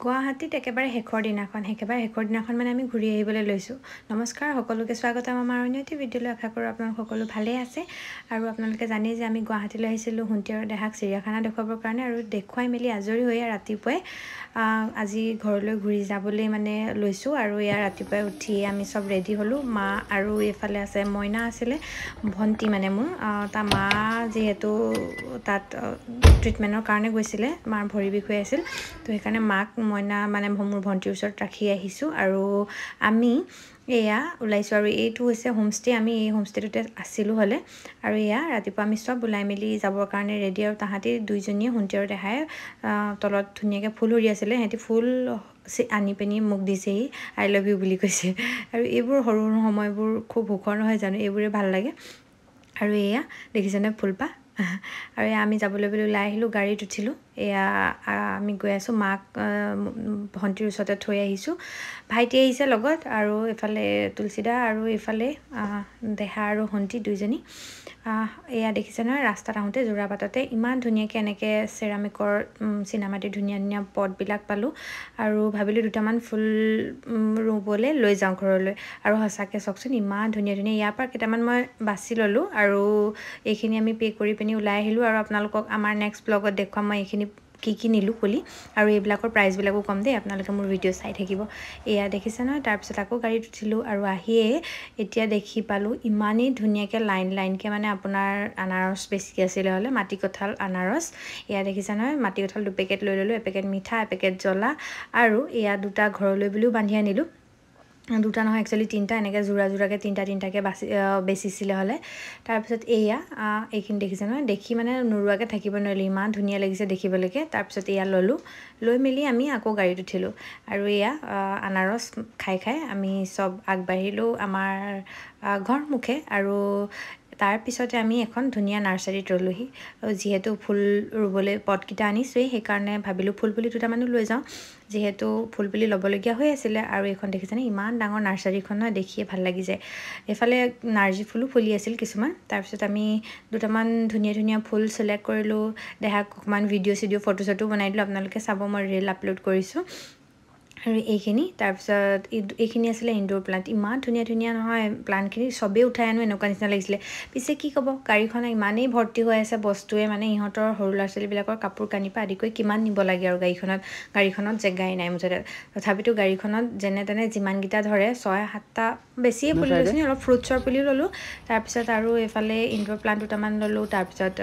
গুৱাহাটীত একেবাৰে শেষৰ দিনাখন মানে আমি ঘূৰি আহিবলৈ লৈছোঁ। নমস্কাৰ, সকলোকে স্বাগতম আমাৰ অন্য এটি ভিডিঅ'লৈ। আশা কৰোঁ আপোনালোক সকলো ভালেই আছে। আৰু আপোনালোকে জানেই যে আমি গুৱাহাটীলৈ আহিছিলোঁ সোণটি আৰু দেহাক চিৰিয়াখানা দেখুৱাবৰ কাৰণে, আৰু দেখুৱাই মেলি আজৰি হৈ ৰাতিপুৱাই আজি ঘৰলৈ ঘূৰি যাবলৈ মানে লৈছোঁ। আৰু ইয়াৰ ৰাতিপুৱাই উঠি আমি চব ৰেডি হ'লোঁ। মা আৰু এইফালে আছে মইনা আছিলে, ভণ্টি মানে মোৰ তাৰ মা যিহেতু তাত ট্ৰিটমেণ্টৰ কাৰণে গৈছিলে, মাৰ ভৰি বিষ হৈ আছিল, তো সেইকাৰণে মাক মইনা মানে মোৰ ভণ্টিৰ ওচৰত ৰাখি আহিছোঁ। আৰু আমি এয়া ওলাইছোঁ, আৰু এইটো হৈছে হোমষ্টে। আমি এই হোমষ্টেটোতে আছিলোঁ হ'লে। আৰু এয়া ৰাতিপুৱা আমি চব ওলাই মেলি যাবৰ কাৰণে ৰেডি। আৰু তাহাঁতি দুইজনীয়ে সোণটি আৰু দেহাই তলত ধুনীয়াকৈ ফুল সৰি আছিলে, সিহঁতি ফুল আনি পিনি মোক দিছেহি, আই লাভ ইউ বুলি কৈছে। আৰু এইবোৰ সৰু সৰু সময়বোৰ খুব সুখৰ নহয় জানো, এইবোৰে ভাল লাগে। আৰু এয়া দেখিছেনে ফুলপাহ। আৰু এয়া আমি যাবলৈ বুলি ওলাই আহিলোঁ, গাড়ীত উঠিলোঁ। এয়া আমি গৈ আছোঁ, মাক ভণ্টিৰ ওচৰতে থৈ আহিছোঁ। ভাইটি আহিছে লগত, আৰু এইফালে তুলসীদা, আৰু এইফালে দেহা আৰু ভণ্টি দুইজনী। এয়া দেখিছে নহয়, ৰাস্তাত আহোঁতে যোৰাবাটতে ইমান ধুনীয়াকৈ এনেকৈ চেৰামিকৰ চিনামাটিৰ ধুনীয়া ধুনীয়া পটবিলাক পালোঁ। আৰু ভাবিলোঁ দুটামান ফুল ৰুবলৈ লৈ যাওঁ ঘৰলৈ। আৰু সঁচাকৈ চাওকচোন ইমান ধুনীয়া ধুনীয়া। ইয়াৰ পৰা কেইটামান মই বাছি ল'লোঁ, আৰু এইখিনি আমি পে' কৰি পিনি ওলাই আহিলোঁ। আৰু আপোনালোকক আমাৰ নেক্সট ব্লগত দেখুৱাম মই এইখিনি কি নিলোঁ পুলি, আৰু এইবিলাকৰ প্ৰাইচবিলাকো কম দেই, আপোনালোকে মোৰ ভিডিঅ' চাই থাকিব। এয়া দেখিছে নহয়। তাৰপিছত আকৌ গাড়ীত উঠিলোঁ, আৰু আহিয়ে এতিয়া দেখি পালোঁ ইমানেই ধুনীয়াকৈ লাইনকৈ মানে আপোনাৰ আনাৰস বেছিকৈ আছিলে হ'লে, মাটি কঁঠাল আনাৰস। এয়া দেখিছে নহয়, মাটি কঁঠাল 2 পেকেট লৈ ল'লোঁ, এপেকেট মিঠা, এপেকেট জ্বলা, আৰু এয়া 2টা ঘৰলৈ বুলিও বান্ধি আনিলোঁ। 2টা নহয়, একচুৱেলি 3টা, এনেকৈ যোৰাকৈ 3টাকৈ বেচিছিলে হ'লে। তাৰপিছত এয়া এইখিনি দেখিছে নহয়, দেখি মানে নোৰোৱাকৈ থাকিব নোৱাৰিলোঁ, ইমান ধুনীয়া লাগিছে দেখিবলৈকে। তাৰপিছত এয়া ল'লোঁ, লৈ মেলি আমি আকৌ গাড়ীত উঠিলোঁ। আৰু এয়া আনাৰস খাই আমি চব আগবাঢ়িলোঁ আমাৰ ঘৰ মুখে। আৰু তাৰপিছতে আমি এখন ধুনীয়া নাৰ্চাৰীত ৰ'লোহি। যিহেতু ফুল ৰুবলৈ পটকেইটা আনিছোঁৱেই, সেইকাৰণে ভাবিলোঁ ফুল পুলি 2টামানো লৈ যাওঁ, যিহেতু ফুল পুলি ল'বলগীয়া হৈ আছিলে। আৰু এইখন দেখিছেনে, ইমান ডাঙৰ নাৰ্চাৰীখন নহয়, দেখিয়ে ভাল লাগি যায়। এইফালে নাৰ্জী ফুলো ফুলি আছিল কিছুমান। তাৰপিছত আমি 2টামান ধুনীয়া ধুনীয়া ফুল চিলেক্ট কৰিলোঁ। দেহাক অকণমান ভিডিঅ' ফটো চটো বনাই দিলোঁ, আপোনালোকে চাব, মই ৰীল আপলোড কৰিছোঁ। আৰু এইখিনি তাৰপিছত এইখিনি আছিলে ইনডোৰ প্লাণ্ট। ইমান ধুনীয়া ধুনীয়া নহয় প্লাণ্টখিনি, চবেই উঠাই আনো এনেকুৱা নিচিনা লাগিছিলে। পিছে কি ক'ব, গাড়ীখন ইমানেই ভৰ্তি হৈ আছে বস্তুৱে, মানে ইহঁতৰ সৰু ল'ৰা ছোৱালীবিলাকৰ কাপোৰ কানিৰ পৰা আদি কৰি কিমান নিব লাগে, আৰু গাড়ীখনত জেগাই নাই মুঠতে। তথাপিতো গাড়ীখনত যেনে তেনে যিমানকেইটা ধৰে 6-7টা বেছিয়ে পুলি লৈছোঁ, অলপ ফ্ৰুটছৰ পুলিও ল'লোঁ। তাৰপিছত আৰু এইফালে ইনডোৰ প্লাণ্ট 2টামান ল'লোঁ, তাৰপিছত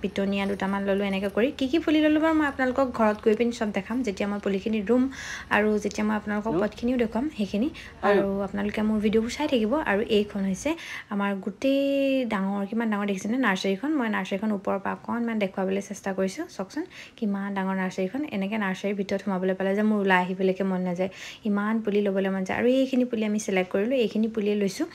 পিটনিয়া 2টামান ল'লোঁ। এনেকৈ কৰি কি পুলি ল'লোঁ বাৰু মই আপোনালোকক ঘৰত গৈ পিনি চব দেখাম, যেতিয়া মই পুলিখিনি ৰুম, আৰু যেতিয়া মই আপোনালোকক পটখিনিও দেখুৱাম সেইখিনি। আৰু আপোনালোকে মোৰ ভিডিঅ'বোৰ চাই থাকিব। আৰু এইখন হৈছে আমাৰ গোটেই ডাঙৰ, কিমান ডাঙৰ দেখিছেনে নাৰ্চাৰীখন। মই নাৰ্চাৰীখন ওপৰৰ পৰা অকণমান দেখুৱাবলৈ চেষ্টা কৰিছোঁ, চাওকচোন কিমান ডাঙৰ নাৰ্চাৰীখন। এনেকৈ নাৰ্চাৰীৰ ভিতৰত সোমাবলৈ পালে যে মোৰ ওলাই আহিবলৈকে মন নাযায়, ইমান পুলি ল'বলৈ মন যায়। আৰু এইখিনি পুলি আমি চিলেক্ট কৰিলোঁ, এইখিনি পুলিয়ে লৈছোঁ।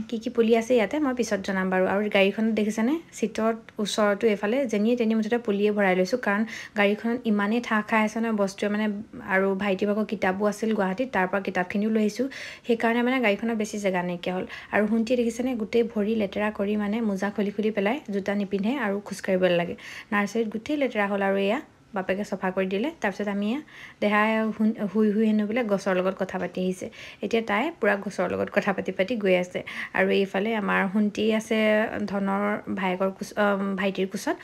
কি পুলি আছে ইয়াতে মই পিছত জনাম বাৰু। আৰু গাড়ীখনত দেখিছেনে, চিটত ওচৰতো এইফালে যেনিয়ে তেনিয়ে মুঠতে পুলিয়ে ভৰাই লৈছোঁ, কাৰণ গাড়ীখনত ইমানেই ঠাহ খাই আছে নহয় বস্তুৱে মানে। আৰু ভাইটিভাগৰ কিতাপো আছিল গুৱাহাটীত, তাৰ পৰা কিতাপখিনিও লৈ আহিছোঁ, সেইকাৰণে মানে গাড়ীখনত বেছি জেগা নাইকিয়া হ'ল। আৰু ভণ্টিয়ে দেখিছেনে, গোটেই ভৰি লেতেৰা কৰি মানে মোজা খুলি পেলাই, জোতা নিপিন্ধে আৰু খোজকাঢ়িব লাগে। নাৰ্চাৰীত গোটেই লেতেৰা হ'ল, আৰু এয়া বাপেকে চফা কৰি দিলে। তাৰপিছত আমি দেহাই শুই হেনো বোলে গছৰ লগত কথা পাতি আহিছে। এতিয়া তাই পূৰা গছৰ লগত কথা পাতি গৈ আছে। আৰু এইফালে আমাৰ সোণটি আছে ধনৰ ভাইটিৰ কোচত,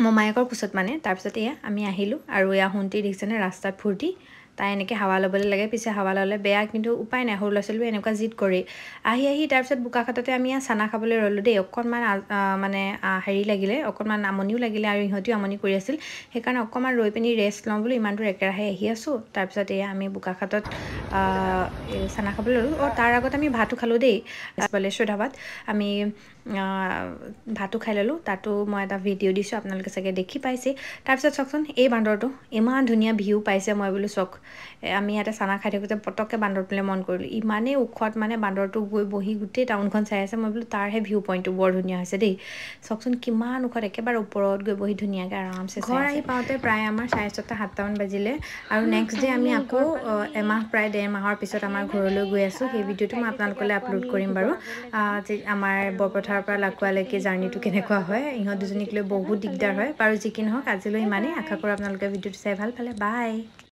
মমায়েকৰ কোচত মানে। তাৰপিছত এয়া আমি আহিলোঁ, আৰু এয়া সোণটি দেখিছেনে ৰাস্তাত ফূৰ্তি, তাই এনেকৈ হাৱা ল'বলৈ লাগে। পিছে হাৱা ল'লে বেয়া, কিন্তু উপায় নাই, সৰু ল'ৰা ছোৱালীবোৰ এনেকুৱা জিদ কৰি আহি তাৰপিছত বোকাখাটতে আমি চানা খাবলৈ ৰ'লোঁ দেই। অকণমান মানে হেৰি লাগিলে, অকণমান আমনিও লাগিলে, আৰু ইহঁতেও আমনি কৰি আছিল, সেইকাৰণে অকণমান ৰৈ পিনি ৰেষ্ট লওঁ বোলো, ইমান দূৰ একেৰাহে আহি আছোঁ। তাৰপিছত এয়া আমি বোকাখাটত চানা খাবলৈ ল'লোঁ। তাৰ আগত আমি ভাতো খালোঁ দেই, বালেশ্বৰ ধাবাত আমি ভাতো খাই ল'লোঁ। তাতো মই এটা ভিডিঅ' দিছোঁ, আপোনালোকে চাগে দেখি পাইছে। তাৰপিছত চাওকচোন এই বান্দৰটো, ইমান ধুনীয়া ভিউ পাইছে। মই বোলো চাওক, আমি ইয়াতে চানা খাই থাকোঁতে পটককৈ বান্দৰটোলৈ মন কৰিলোঁ ইমানেই ওখত মানে বান্দৰটো গৈ বহি গোটেই টাউনখন চাই আছে মই বোলো তাৰহে ভিউ পইণ্টটো বৰ ধুনীয়া হৈছে দেই চাওকচোন কিমান ওখত একেবাৰে ওপৰত গৈ বহি ধুনীয়াকৈ আৰামছে ঘৰ আহি পাওঁতে প্ৰায় আমাৰ 6:30-7টামান বাজিলে আৰু নেক্সট ডে আমি আকৌ এমাহ প্ৰায় 1.5 মাহৰ পিছত আমাৰ ঘৰলৈ গৈ আছোঁ সেই ভিডিঅ'টো মই আপোনালোকলৈ আপলোড কৰিম বাৰু আমাৰ বৰপথাৰৰ পৰা লাকুৱালৈকে জাৰ্ণিটো কেনেকুৱা হয় ইহঁত দুজনীক লৈ বহুত দিগদাৰ হয় বাৰু যি কি নহওক আজিলৈ ইমানেই আশা কৰোঁ আপোনালোকে ভিডিঅ'টো চাই ভাল পালে বাই